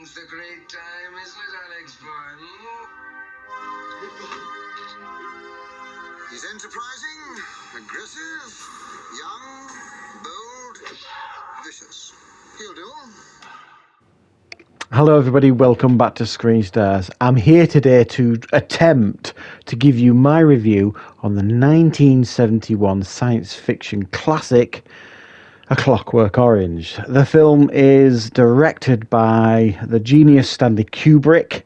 Now's the great time, isn't it, Alex boy? He's enterprising, aggressive, young, bold, vicious. He'll do. Hello everybody, welcome back to Screenstars. I'm here today to attempt to give you my review on the 1971 science fiction classic, A Clockwork Orange. The film is directed by the genius Stanley Kubrick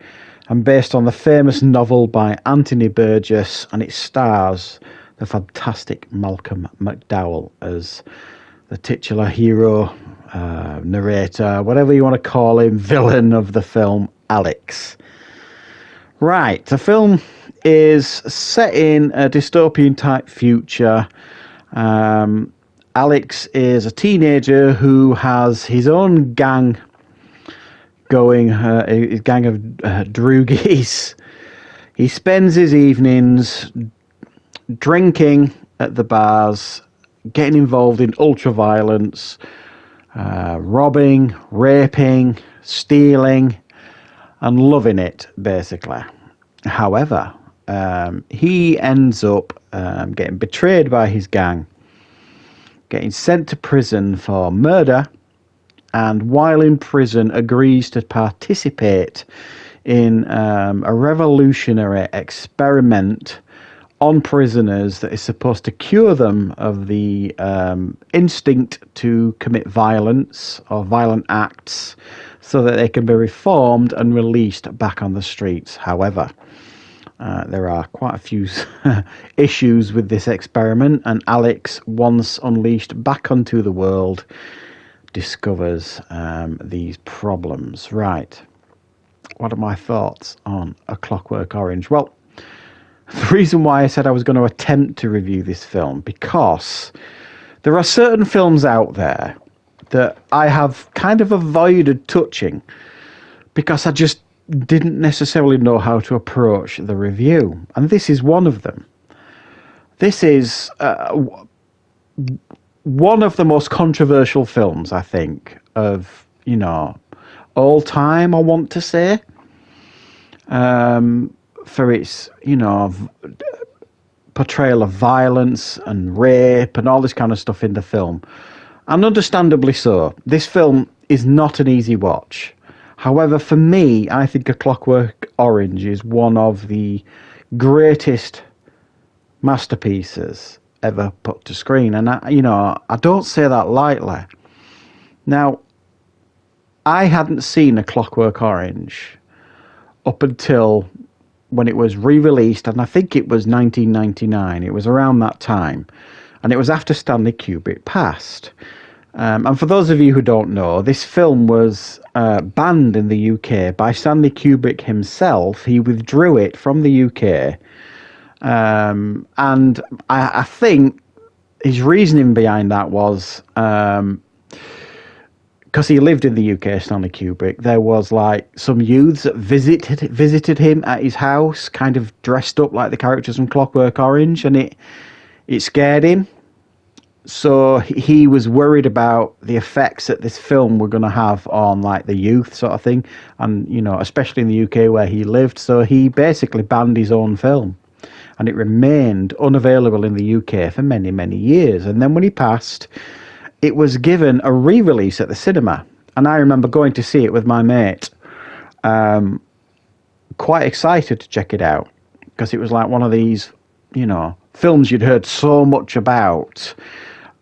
and based on the famous novel by Anthony Burgess, and it stars the fantastic Malcolm McDowell as the titular hero, narrator, whatever you want to call him, villain of the film, Alex. Right, the film is set in a dystopian type future. Alex is a teenager who has his own gang going, his gang of droogies. He spends his evenings drinking at the bars, getting involved in ultra-violence, robbing, raping, stealing, and loving it, basically. However, he ends up getting betrayed by his gang, getting sent to prison for murder, and while in prison agrees to participate in a revolutionary experiment on prisoners that is supposed to cure them of the instinct to commit violence or violent acts so that they can be reformed and released back on the streets. However, there are quite a few issues with this experiment, and Alex, once unleashed back onto the world, discovers these problems. Right. What are my thoughts on A Clockwork Orange? Well, the reason why I said I was going to attempt to review this film, because there are certain films out there that I have kind of avoided touching because I just didn't necessarily know how to approach the review. And this is one of them. This is one of the most controversial films, I think, of, all time, I want to say. For its, portrayal of violence and rape and all this kind of stuff in the film. And understandably so. This film is not an easy watch. However, for me, I think A Clockwork Orange is one of the greatest masterpieces ever put to screen. And, I don't say that lightly. Now, I hadn't seen A Clockwork Orange up until when it was re-released, and I think it was 1999. It was around that time, and it was after Stanley Kubrick passed. And for those of you who don't know, this film was banned in the UK by Stanley Kubrick himself. He withdrew it from the UK, and I think his reasoning behind that was because he lived in the UK, Stanley Kubrick. There was like some youths that visited him at his house, kind of dressed up like the characters from Clockwork Orange, and it scared him. So he was worried about the effects that this film were going to have on like the youth sort of thing, and especially in the UK where he lived. So he basically banned his own film, and it remained unavailable in the UK for many, many years. And then when he passed, it was given a re-release at the cinema, and I remember going to see it with my mate, quite excited to check it out, because it was like one of these, films you'd heard so much about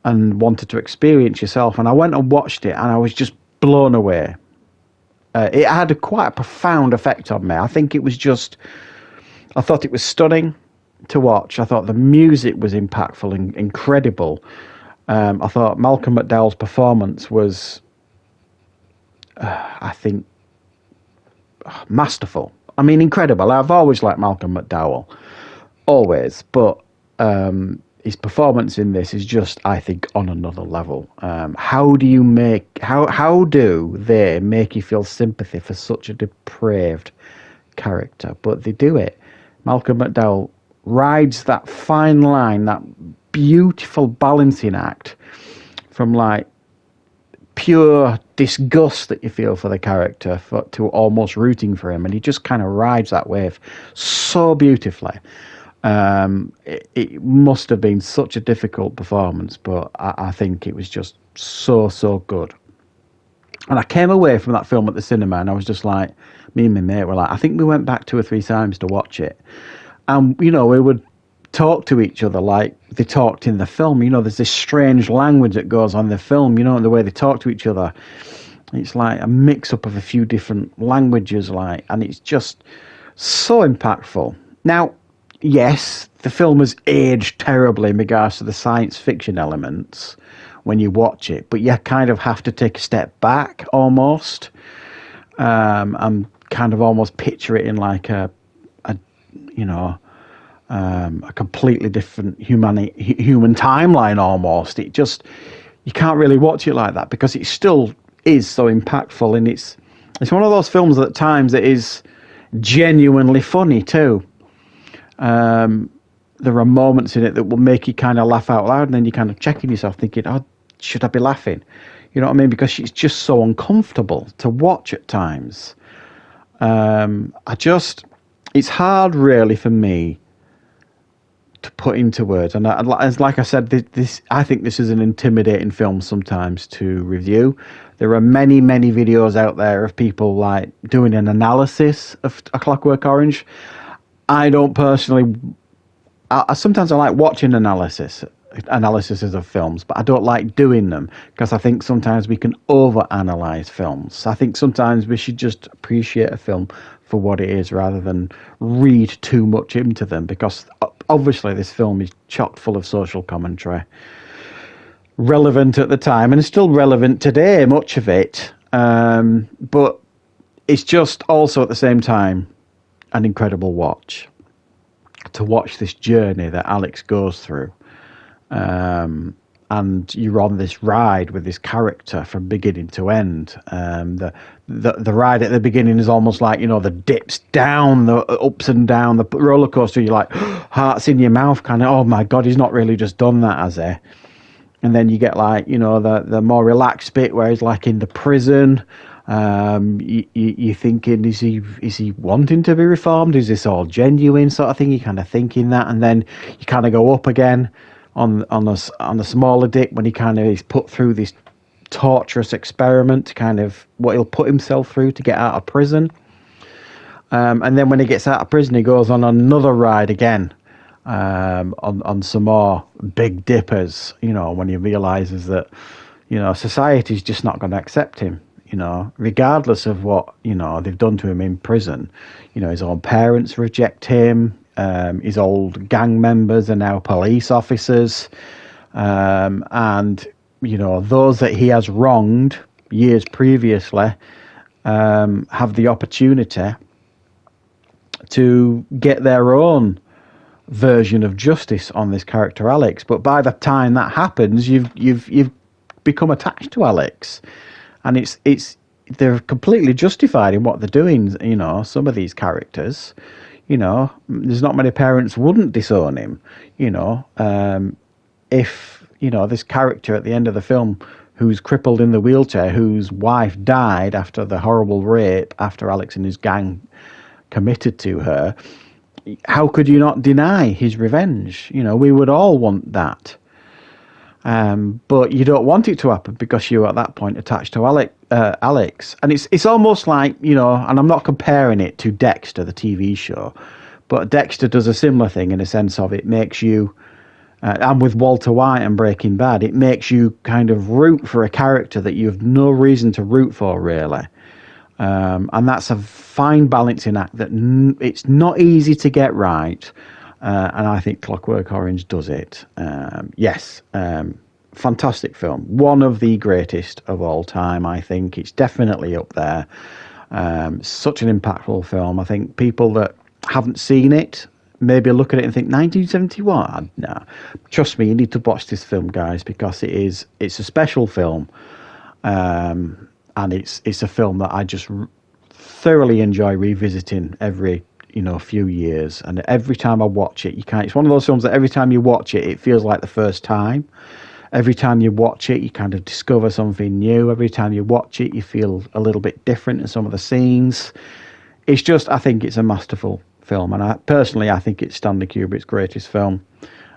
and wanted to experience yourself. And I went and watched it, and I was just blown away. It had quite a profound effect on me. I thought it was stunning to watch. I thought the music was impactful and incredible. I thought Malcolm McDowell's performance was, masterful. I mean, incredible. I've always liked Malcolm McDowell, always, but his performance in this is just, I think, on another level. How do they make you feel sympathy for such a depraved character? But they do it. Malcolm McDowell rides that fine line, that beautiful balancing act from like pure disgust that you feel for the character to almost rooting for him, and he just kind of rides that wave so beautifully. It must have been such a difficult performance, but I think it was just so good. And I came away from that film at the cinema, and I was just like, me and my mate were like, I think we went back 2 or 3 times to watch it, and we would talk to each other like they talked in the film. There's this strange language that goes on in the film, and the way they talk to each other, it's like a mix-up of a few different languages, and it's just so impactful. Now, yes, the film has aged terribly in regards to the science fiction elements when you watch it, but you kind of have to take a step back almost, and kind of almost picture it in like a completely different human timeline almost. You can't really watch it like that because it still is so impactful, and it's one of those films that at times it is genuinely funny too. There are moments in it that will make you kind of laugh out loud, and then you're kind of checking yourself thinking, oh, should I be laughing? You know what I mean? Because it's just so uncomfortable to watch at times. It's hard really for me to put into words, and like I said, I think this is an intimidating film sometimes to review. There are many videos out there of people like doing an analysis of A Clockwork Orange. I don't personally. Sometimes I like watching analyses of films, but I don't like doing them because I think sometimes we can overanalyze films. I think sometimes we should just appreciate a film for what it is rather than read too much into them, because obviously this film is chock full of social commentary, relevant at the time and still relevant today, much of it, but it's just also at the same time an incredible watch, to watch this journey that Alex goes through, and you're on this ride with this character from beginning to end. The ride at the beginning is almost like, the dips down, the ups and down, the roller coaster. You're like, hearts in your mouth, kind of. Oh my God, he's not really just done that, has he? And then you get like, the more relaxed bit where he's like in the prison. You're thinking, is he wanting to be reformed? Is this all genuine, sort of thing? You're kind of thinking that, and then you kind of go up again on the smaller dip when he kind of is put through this torturous experiment, kind of what he'll put himself through to get out of prison. And then when he gets out of prison, he goes on another ride again, on some more big dippers, when he realizes that, society's just not going to accept him, regardless of what, they've done to him in prison. His own parents reject him. His old gang members are now police officers. And, those that he has wronged years previously, have the opportunity to get their own version of justice on this character Alex. But by the time that happens, you've become attached to Alex, and they're completely justified in what they're doing. Some of these characters, there's not many parents wouldn't disown him. If this character at the end of the film, who's crippled in the wheelchair, whose wife died after the horrible rape after Alex and his gang committed to her, how could you not deny his revenge? We would all want that. But you don't want it to happen because you're at that point attached to Alex. And it's almost like, and I'm not comparing it to Dexter, the TV show, but Dexter does a similar thing in a sense of it makes you, and with Walter White and Breaking Bad, it makes you kind of root for a character that you have no reason to root for, really. And that's a fine balancing act that it's not easy to get right. And I think Clockwork Orange does it. Yes, fantastic film. One of the greatest of all time, I think. It's definitely up there. Such an impactful film. I think people that haven't seen it maybe look at it and think 1971. No, trust me, you need to watch this film, guys, because it's a special film, and it's a film that I just thoroughly enjoy revisiting every few years. And every time I watch it, it's one of those films that every time you watch it, it feels like the first time. Every time you watch it, you kind of discover something new. Every time you watch it, you feel a little bit different in some of the scenes. It's just, I think it's a masterful film, and I think it's Stanley Kubrick's greatest film.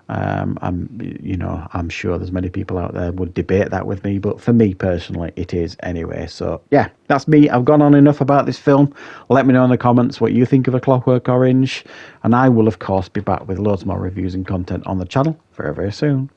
I'm sure there's many people out there would debate that with me, but for me personally, it is anyway. So yeah, that's me. I've gone on enough about this film. Let me know in the comments what you think of A Clockwork Orange, and I will of course be back with loads more reviews and content on the channel very, very soon.